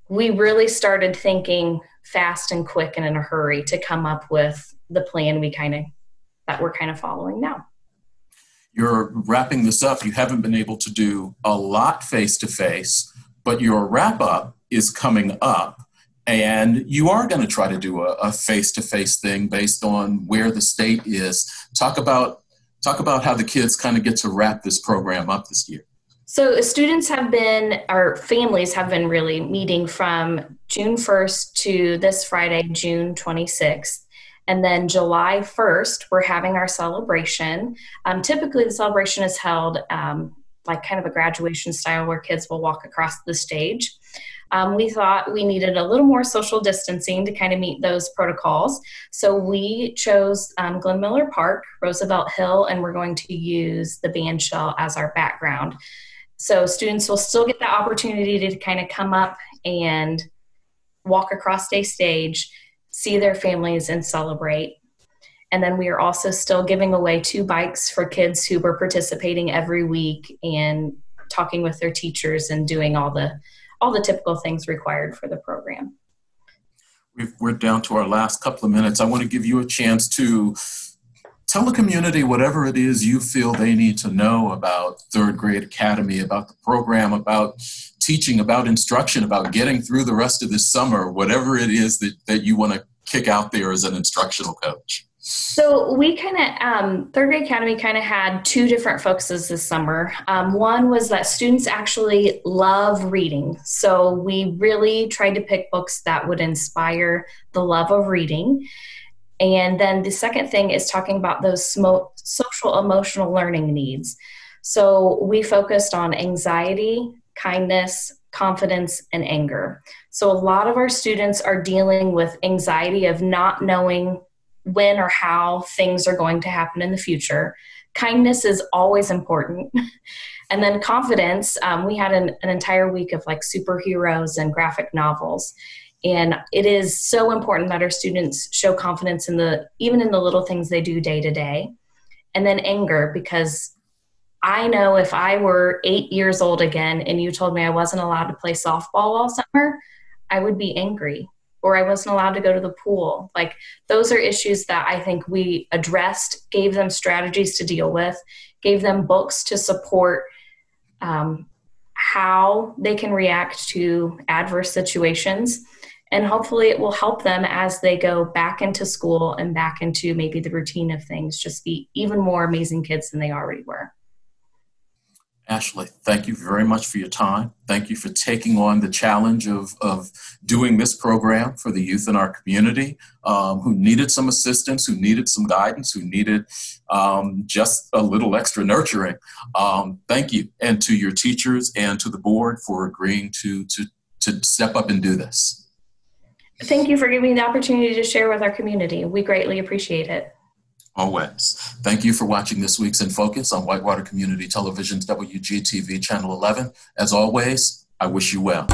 we really started thinking fast and quick and in a hurry to come up with the plan that we're kind of following now. You're wrapping this up. You haven't been able to do a lot face-to-face, but your wrap-up is coming up. And you are going to try to do a face-to-face thing based on where the state is. Talk about how the kids kind of get to wrap this program up this year. So families have been really meeting from June 1st to this Friday, June 26th. And then July 1st, we're having our celebration. Typically, the celebration is held like kind of a graduation style where kids will walk across the stage. We thought we needed a little more social distancing to kind of meet those protocols. So we chose Glen Miller Park, Roosevelt Hill, and we're going to use the band shell as our background. So students will still get the opportunity to kind of come up and walk across a stage, see their families, and celebrate. And then we are also still giving away 2 bikes for kids who were participating every week and talking with their teachers and doing all the typical things required for the program. We're down to our last couple of minutes. I want to give you a chance to tell the community whatever it is you feel they need to know about Third Grade Academy, about the program, about teaching, about instruction, about getting through the rest of this summer, whatever it is that you want to kick out there as an instructional coach. So we Third Grade Academy kind of had 2 different focuses this summer. One was that students actually love reading. So we really tried to pick books that would inspire the love of reading. And then the second thing is talking about those social emotional learning needs. So we focused on anxiety, kindness, confidence, and anger. So a lot of our students are dealing with anxiety of not knowing when or how things are going to happen in the future. Kindness is always important. And then confidence, we had an entire week of like superheroes and graphic novels. And it is so important that our students show confidence even in the little things they do day to day. And then anger, because I know if I were 8 years old again and you told me I wasn't allowed to play softball all summer, I would be angry. Or I wasn't allowed to go to the pool. Like, those are issues that I think we addressed, gave them strategies to deal with, gave them books to support how they can react to adverse situations. And hopefully it will help them as they go back into school and back into maybe the routine of things, just be even more amazing kids than they already were. Ashley, thank you very much for your time. Thank you for taking on the challenge of doing this program for the youth in our community who needed some assistance, who needed some guidance, who needed just a little extra nurturing. Thank you. And to your teachers and to the board for agreeing to step up and do this. Thank you for giving me the opportunity to share with our community. We greatly appreciate it. Always. Thank you for watching this week's In Focus on Whitewater Community Television's WGTV Channel 11. As always, I wish you well.